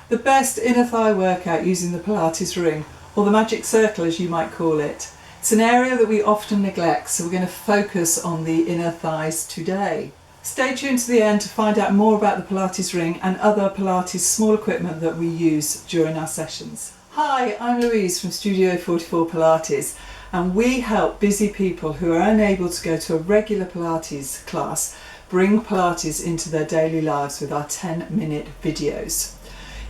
The best inner thigh workout using the Pilates ring, or the magic circle as you might call it. It's an area that we often neglect, so we're going to focus on the inner thighs today. Stay tuned to the end to find out more about the Pilates ring and other Pilates small equipment that we use during our sessions. Hi, I'm Louise from Studio 44 Pilates, and we help busy people who are unable to go to a regular Pilates class bring Pilates into their daily lives with our 10-minute videos.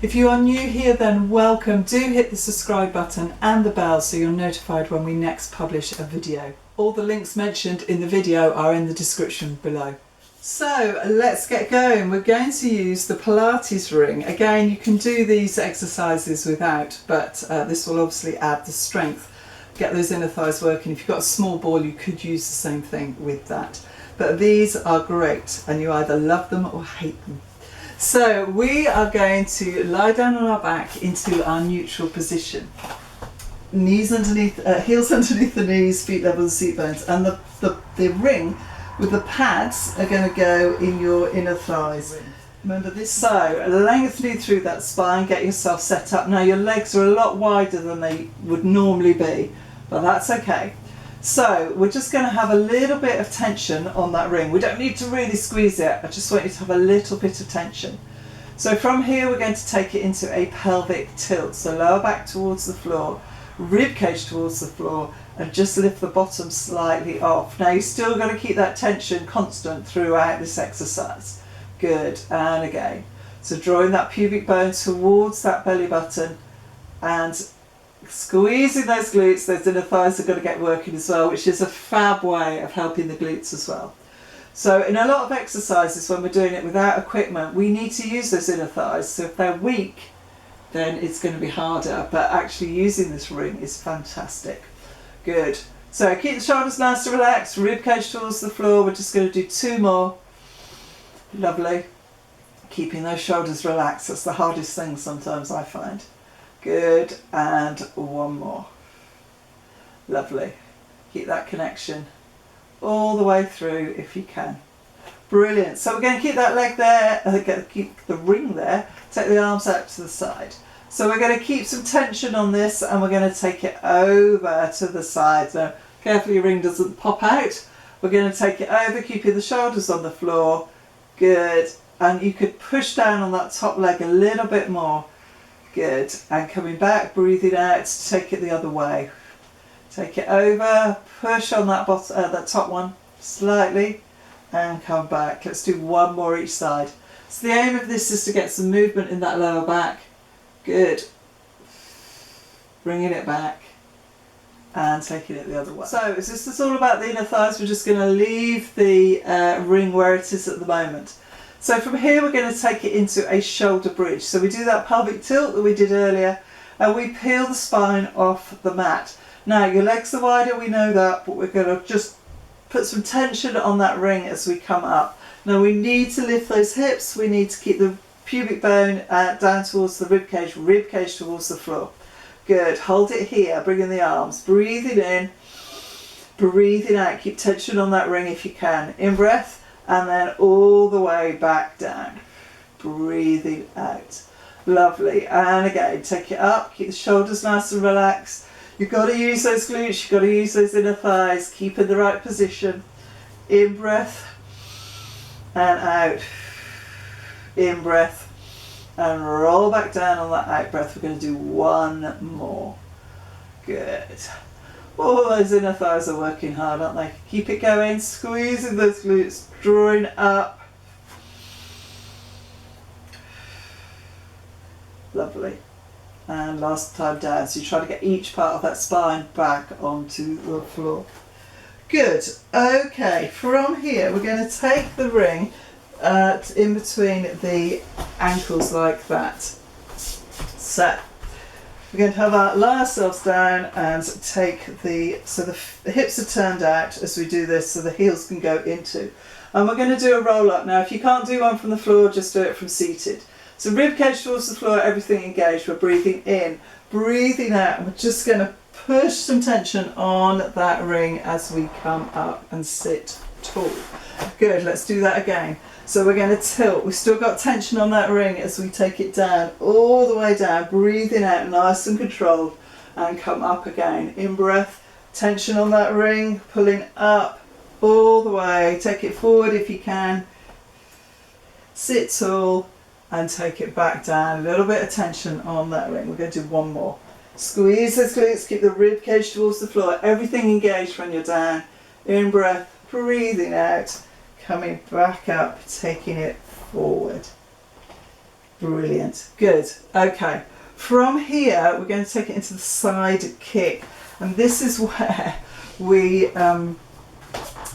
If you are new here, then welcome. Do hit the subscribe button and the bell so you're notified when we next publish a video. All the links mentioned in the video are in the description below. So let's get going. We're going to use the Pilates ring. Again, you can do these exercises without, but this will obviously add the strength, get those inner thighs working. If you've got a small ball, you could use the same thing with that. But these are great and you either love them or hate them. So we are going to lie down on our back into our neutral position. Knees underneath, heels underneath the knees, feet level with the seat bones, and the ring with the pads are going to go in your inner thighs. Remember this? So lengthening through that spine, get yourself set up. Now your legs are a lot wider than they would normally be, but that's okay. So we're just going to have a little bit of tension on that ring. We don't need to really squeeze it. I just want you to have a little bit of tension. So from here we're going to take it into a pelvic tilt. So lower back towards the floor, rib cage towards the floor, and just lift the bottom slightly off. Now you're still going to keep that tension constant throughout this exercise. Good, and again. So drawing that pubic bone towards that belly button and squeezing those glutes. Those inner thighs are going to get working as well, which is a fab way of helping the glutes as well. So in a lot of exercises when we're doing it without equipment, we need to use those inner thighs. So if they're weak, then it's going to be harder, but actually using this ring is fantastic. Good. So keep the shoulders nice and relaxed, rib cage towards the floor. We're just going to do 2 more. Lovely. Keeping those shoulders relaxed. That's the hardest thing sometimes, I find. Good, and 1 more. Lovely. Keep that connection all the way through if you can. Brilliant. So we're going to keep that leg there, keep the ring there, take the arms out to the side. So we're going to keep some tension on this and we're going to take it over to the side. Now, carefully your ring doesn't pop out. We're going to take it over, keeping the shoulders on the floor. Good. And you could push down on that top leg a little bit more. Good. And coming back, breathing out, take it the other way. Take it over, push on that that top one slightly, and come back. Let's do 1 more each side. So the aim of this is to get some movement in that lower back. Good. Bringing it back and taking it the other way. So this is all about the inner thighs. We're just going to leave the ring where it is at the moment. So from here we're going to take it into a shoulder bridge. So we do that pelvic tilt that we did earlier and we peel the spine off the mat. Now your legs are wider, we know that, but we're going to just put some tension on that ring as we come up. Now we need to lift those hips, we need to keep the pubic bone down towards the rib cage towards the floor. Good, hold it here, bring in the arms, breathing in, breathing out, keep tension on that ring if you can. In breath. And then all the way back down, breathing out. Lovely. And again, take it up, keep the shoulders nice and relaxed. You've got to use those glutes, you've got to use those inner thighs, keep in the right position. In breath and out. In breath and roll back down on that out breath. We're going to do 1 more. Good. All those inner thighs are working hard, aren't they? Keep it going, squeezing those glutes, drawing up. Lovely. And last time down. So you try to get each part of that spine back onto the floor. Good. Okay, from here we're going to take the ring in between the ankles like that. So we're going to lie ourselves down and take the hips are turned out as we do this so the heels can go into. And we're going to do a roll up. Now if you can't do one from the floor, just do it from seated. So rib cage towards the floor, everything engaged. We're breathing in, breathing out, and we're just going to push some tension on that ring as we come up and sit tall. Good, let's do that again. So we're going to tilt. We've still got tension on that ring as we take it down, all the way down, breathing out nice and controlled, and come up again. In breath, tension on that ring, pulling up all the way. Take it forward if you can. Sit tall and take it back down. A little bit of tension on that ring. We're going to do one more. Squeeze those glutes, keep the rib cage towards the floor. Everything engaged when you're down. In breath, breathing out, coming back up, taking it forward. Brilliant. Good. Okay. From here, we're going to take it into the side kick. And this is where we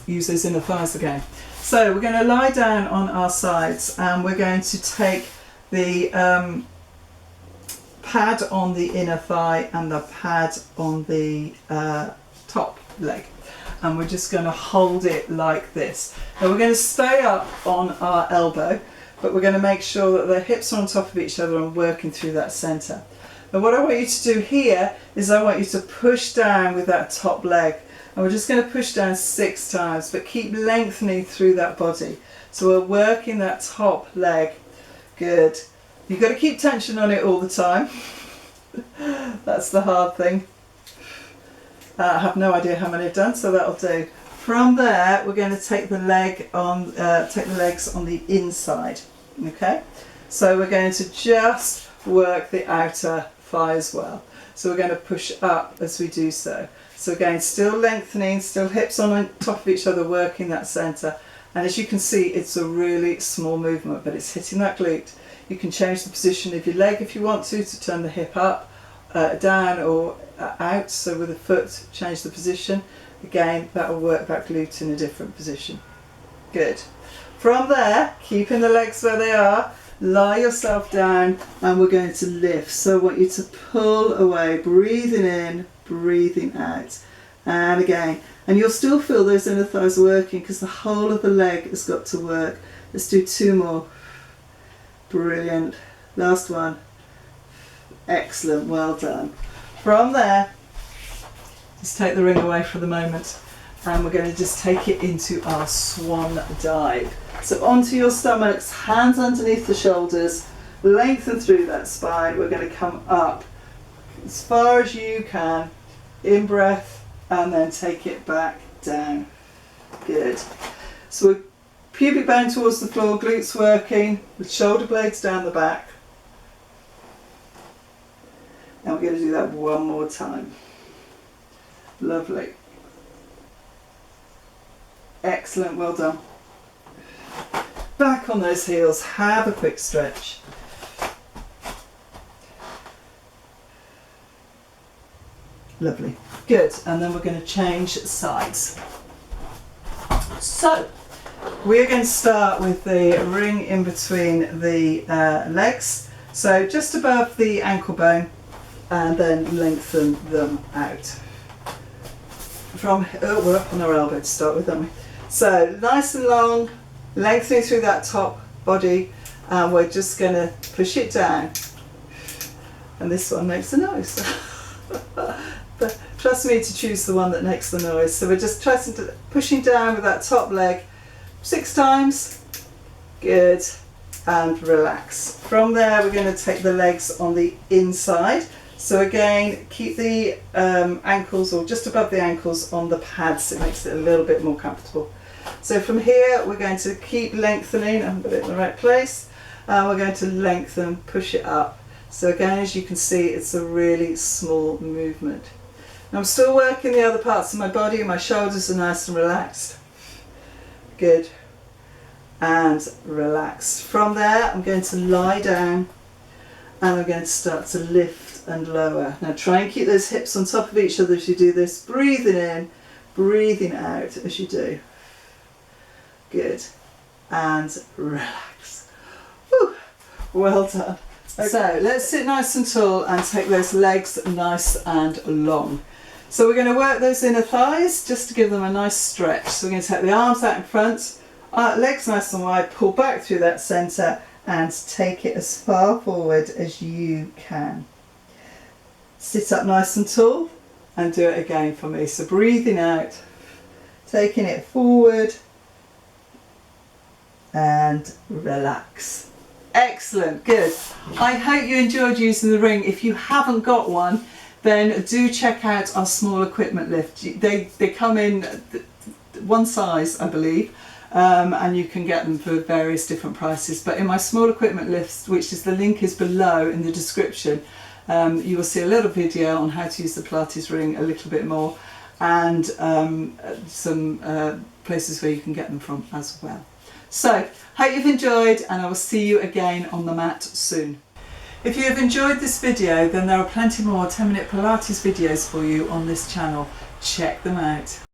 use those inner thighs again. So we're going to lie down on our sides and we're going to take the pad on the inner thigh and the pad on the top leg. And we're just going to hold it like this. Now we're going to stay up on our elbow, but we're going to make sure that the hips are on top of each other and working through that centre. Now what I want you to do here is I want you to push down with that top leg. And we're just going to push down 6 times, but keep lengthening through that body. So we're working that top leg. Good. You've got to keep tension on it all the time. That's the hard thing. I have no idea how many I've done, so that'll do. From there, we're going to take the legs on the inside. Okay. So we're going to just work the outer thigh as well. So we're going to push up as we do so. So again, still lengthening, still hips on top of each other, working that centre. And as you can see, it's a really small movement, but it's hitting that glute. You can change the position of your leg if you want to turn the hip up, down or out. So with the foot, change the position. Again, that will work that glute in a different position. Good. From there, keeping the legs where they are, lie yourself down and we're going to lift. So I want you to pull away, breathing in, breathing out. And again, and you'll still feel those inner thighs working because the whole of the leg has got to work. Let's do 2 more. Brilliant. Last one. Excellent, well done. From there, just take the ring away for the moment and we're going to just take it into our swan dive. So onto your stomachs, hands underneath the shoulders, lengthen through that spine. We're going to come up as far as you can, in breath, and then take it back down. Good. So we're pubic bone towards the floor, glutes working, with shoulder blades down the back. And we're going to do that one more time. Lovely. Excellent, well done. Back on those heels, have a quick stretch. Lovely. Good. And then we're going to change sides. So, we're going to start with the ring in between the legs. So just above the ankle bone and then lengthen them out. We're up on our elbow to start with, aren't we? So nice and long, lengthening through that top body, and we're just going to push it down. And this one makes a noise. But trust me to choose the one that makes the noise. So we're just pushing down with that top leg 6 times. Good. And relax. From there we're going to take the legs on the inside. So again, keep the ankles or just above the ankles on the pads. It makes it a little bit more comfortable. So from here we're going to keep lengthening. I've got it in the right place. We're going to lengthen, push it up. So again, as you can see, it's a really small movement. Now I'm still working the other parts of my body. My shoulders are nice and relaxed. Good. And relax. From there I'm going to lie down and I'm going to start to lift and lower. Now try and keep those hips on top of each other as you do this. Breathing in, breathing out as you do. Good. And relax. Whew. Well done. Okay. So let's sit nice and tall and take those legs nice and long. So we're going to work those inner thighs just to give them a nice stretch. So we're going to take the arms out in front, legs nice and wide, pull back through that centre and take it as far forward as you can. Sit up nice and tall and do it again for me. So breathing out, taking it forward and relax. Excellent, good. I hope you enjoyed using the ring. If you haven't got one, then do check out our small equipment lift. They come in one size, I believe, and you can get them for various different prices. But in my small equipment lifts, which is the link is below in the description, you will see a little video on how to use the Pilates ring a little bit more, and some places where you can get them from as well. So, hope you've enjoyed, and I will see you again on the mat soon. If you have enjoyed this video, then there are plenty more 10-minute Pilates videos for you on this channel. Check them out.